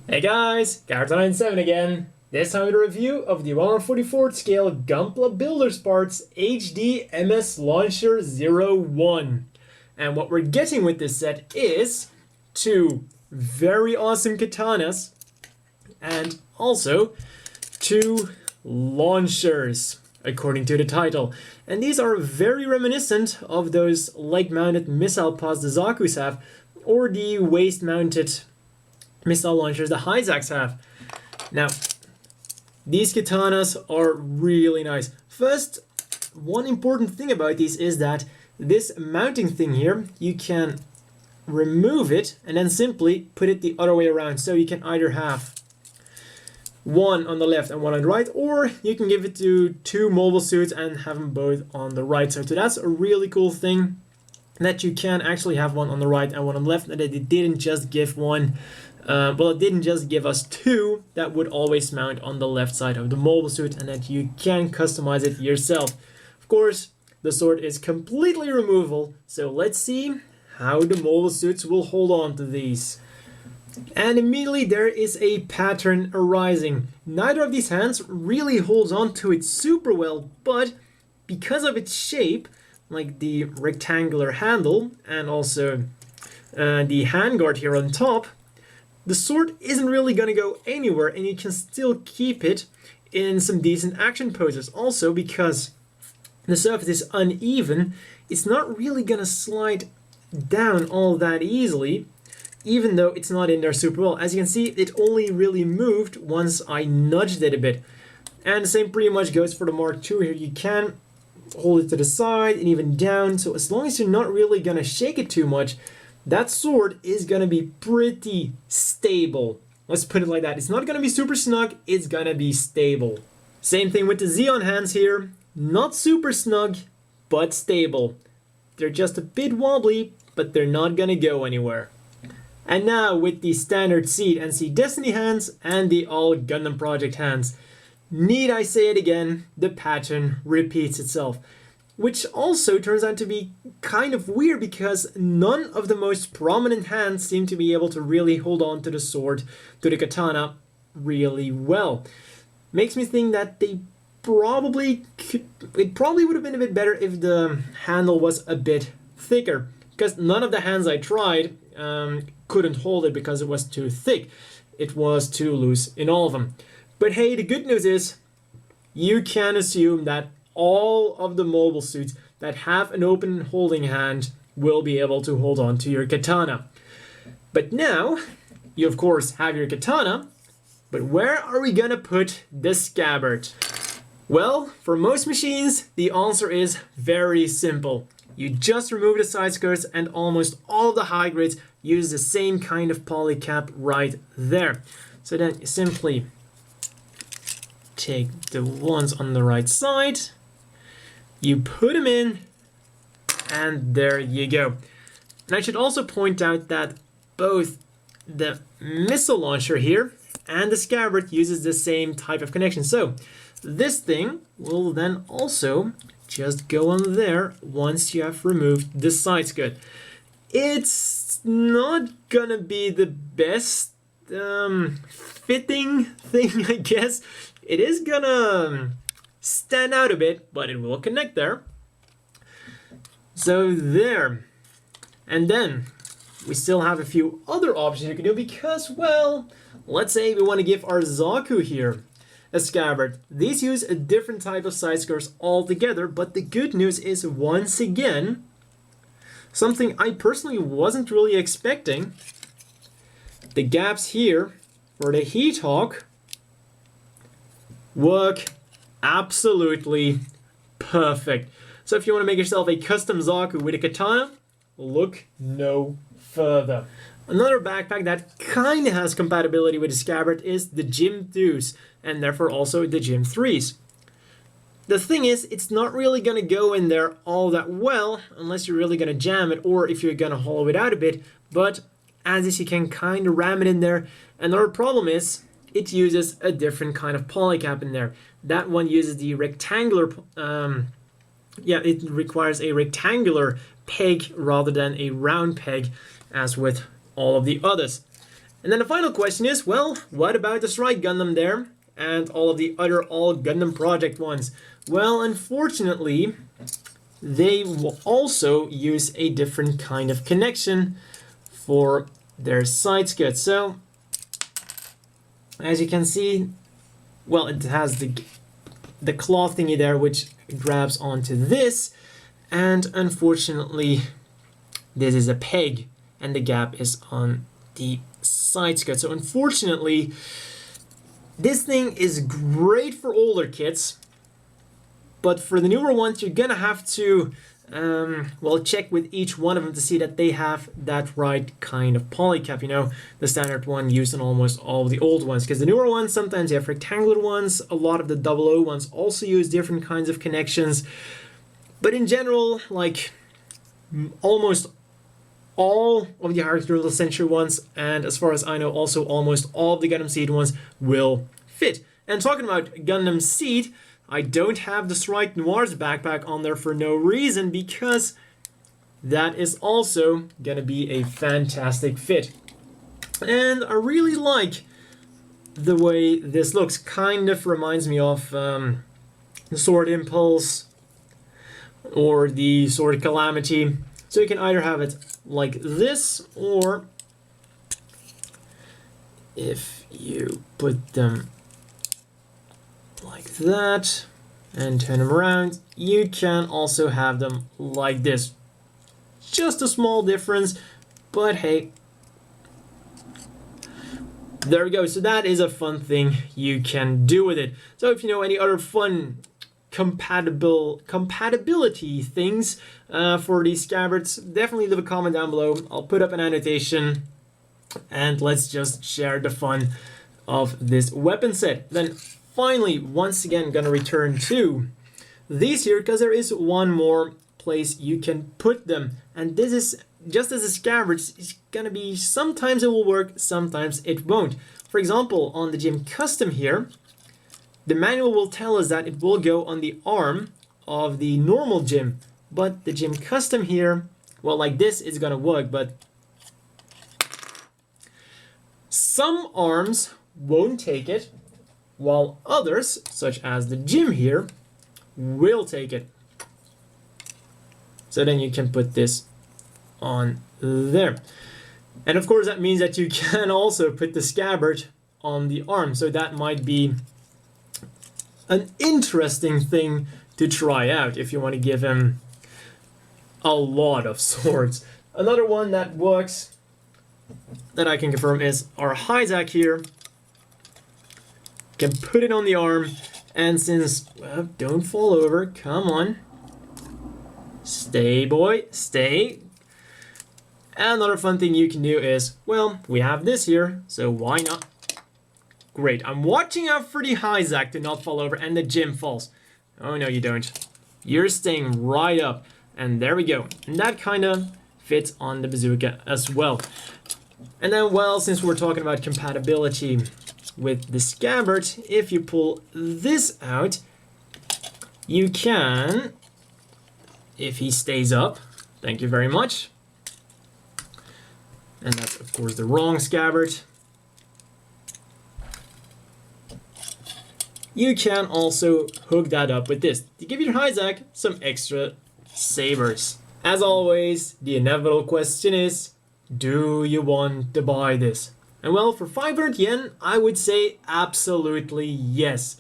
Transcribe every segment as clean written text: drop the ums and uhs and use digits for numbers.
Hey guys, Katana7 again. This time with a review of the 144th scale Gunpla Builders Parts HD MS Launcher 01. And what we're getting with this set is two very awesome katanas and also two launchers, according to the title. And these are very reminiscent of those leg-mounted missile pods the Zakus have, or the waist-mounted missile launchers the Zakus have. Now, these katanas are really nice. First, one important thing about these is that this mounting thing here, you can remove it and then simply put it the other way around. So you can either have one on the left and one on the right, or you can give it to two mobile suits and have them both on the right side. So that's a really cool thing, that you can actually have one on the right and one on the left, and that it didn't just give one. Well, it didn't just give us two that would always mount on the left side of the mobile suit, and that you can customize it yourself. Of course, the sword is completely removable, so let's see how the mobile suits will hold on to these. And immediately there is a pattern arising. Neither of these hands really holds on to it super well, but because of its shape, like the rectangular handle and also the handguard here on top, the sword isn't really going to go anywhere, and you can still keep it in some decent action poses. Also, because the surface is uneven, it's not really going to slide down all that easily, even though it's not in there super well. As you can see, it only really moved once I nudged it a bit. And the same pretty much goes for the Mark II here. You can hold it to the side and even down, so as long as you're not really going to shake it too much, that sword is going to be pretty stable. Let's put it like that. It's not going to be super snug, it's going to be stable. Same thing with the Xeon hands here. Not super snug, but stable. They're just a bit wobbly, but they're not going to go anywhere. And now with the standard Seed and Seed Destiny hands and the all Gundam Project hands. Need I say it again, the pattern repeats itself. Which also turns out to be kind of weird, because none of the most prominent hands seem to be able to really hold on to the sword, to the katana, really well. Makes me think that they probably could, it probably would have been a bit better if the handle was a bit thicker, because none of the hands I tried couldn't hold it because it was too thick. It was too loose in all of them. But hey, the good news is you can assume that all of the mobile suits that have an open holding hand will be able to hold on to your katana. But now, you of course have your katana, but where are we gonna put the scabbard? Well, for most machines, the answer is very simple. You just remove the side skirts, and almost all of the high grades use the same kind of poly cap right there. So then you simply take the ones on the right side, you put them in, and there you go. And I should also point out that both the missile launcher here and the scabbard uses the same type of connection. So this thing will then also just go on there once you have removed the side skirt. It's not gonna be the best fitting thing, I guess. It is gonna stand out a bit, but it will connect there. So there. And then we still have a few other options you can do, because, well, let's say we want to give our Zaku here a scabbard. These use a different type of side skirts altogether, but the good news is, once again, something I personally wasn't really expecting. The gaps here for the heat hawk work absolutely perfect. So if you want to make yourself a custom Zaku with a katana, look no further. Another backpack that kind of has compatibility with the scabbard is the Gym 2s, and therefore also the Gym 3s. The thing is, it's not really going to go in there all that well unless you're really going to jam it, or if you're going to hollow it out a bit, but as is, you can kind of ram it in there. Another problem is it uses a different kind of polycap in there. That one uses the rectangular yeah, it requires a rectangular peg rather than a round peg, as with all of the others. And then the final question is, well, what about the Strike Gundam there and all of the other All Gundam Project ones? Well, unfortunately, they will also use a different kind of connection for their side skirts. So, as you can see, well, it has the cloth thingy there, which grabs onto this, and unfortunately, this is a peg, and the gap is on the side skirt. So unfortunately, this thing is great for older kids, but for the newer ones, you're gonna have to well, check with each one of them to see that they have that right kind of polycap, you know, the standard one used in almost all of the old ones. Because the newer ones, sometimes you have rectangular ones, a lot of the 00 ones also use different kinds of connections. But in general, like almost all of the Hierarchical Century ones, and as far as I know, also almost all of the Gundam Seed ones will fit. And talking about Gundam Seed, I don't have the Strike Noir's backpack on there for no reason, because that is also gonna be a fantastic fit. And I really like the way this looks. Kind of reminds me of the Sword Impulse or the Sword Calamity. So you can either have it like this, or if you put them like that and turn them around, you can also have them like this. Just a small difference, but hey, there we go. So that is a fun thing you can do with it. So if you know any other fun compatibility things for these scabbards, definitely leave a comment down below. I'll put up an annotation, and let's just share the fun of this weapon set. Then finally, once again, gonna return to these here, because there is one more place you can put them, and this is just as a scabbard. It's gonna be, sometimes it will work, sometimes it won't. For example, on the Gym Custom here, the manual will tell us that it will go on the arm of the normal Gym, but the Gym Custom here, well, like this is gonna work, but some arms won't take it, while others, such as the Gym here, will take it. So then you can put this on there. And of course that means that you can also put the scabbard on the arm. So that might be an interesting thing to try out if you want to give him a lot of swords. Another one that works, that I can confirm, is our Zaku here. Can put it on the arm, and since, well, don't fall over, come on. Stay, boy, stay. And another fun thing you can do is, well, we have this here, so why not? Great, I'm watching out for the Zaku to not fall over, and the Gym falls. Oh no, you don't. You're staying right up, and there we go. And that kind of fits on the bazooka as well. And then, well, since we're talking about compatibility with the scabbard, if you pull this out, you can, if he stays up, thank you very much. And that's of course the wrong scabbard. You can also hook that up with this to give your Zaku some extra sabers. As always, the inevitable question is, do you want to buy this? And well, for 500 yen, I would say absolutely yes.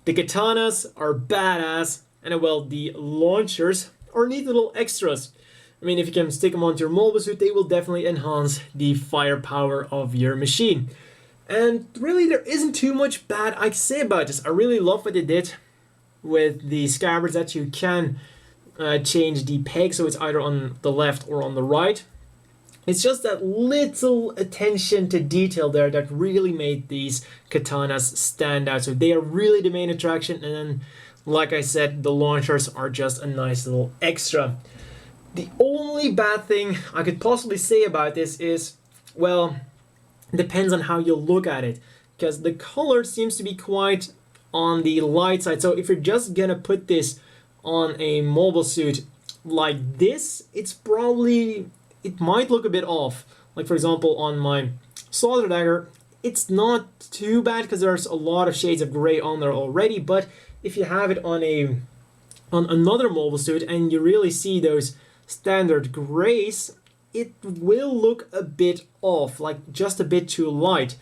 The katanas are badass, and well, the launchers are neat little extras. I mean, if you can stick them onto your mobile suit, they will definitely enhance the firepower of your machine. And really, there isn't too much bad I can say about this. I really love what they did with the scabbards, that you can change the peg, so it's either on the left or on the right. It's just that little attention to detail there that really made these katanas stand out. So they are really the main attraction, and then, like I said, the launchers are just a nice little extra. The only bad thing I could possibly say about this is, well, it depends on how you look at it, because the color seems to be quite on the light side. So if you're just gonna put this on a mobile suit like this, it might look a bit off. Like for example, on my solder dagger, it's not too bad because there's a lot of shades of gray on there already, but if you have it on another mobile suit and you really see those standard grays, it will look a bit off, like just a bit too light.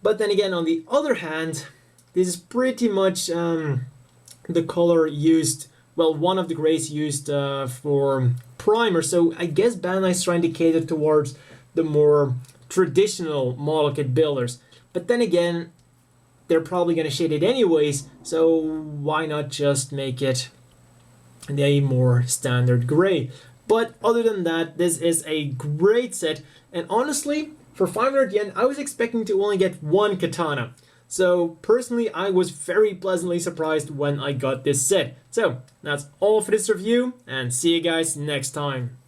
But then again, on the other hand, this is pretty much the color used, well, one of the grays used for primer, so I guess Bandai's trying to cater towards the more traditional model kit builders. But then again, they're probably going to shade it anyways, so why not just make it a more standard gray? But other than that, this is a great set, and honestly, for 500 yen, I was expecting to only get one katana. So personally, I was very pleasantly surprised when I got this set. So that's all for this review, and see you guys next time.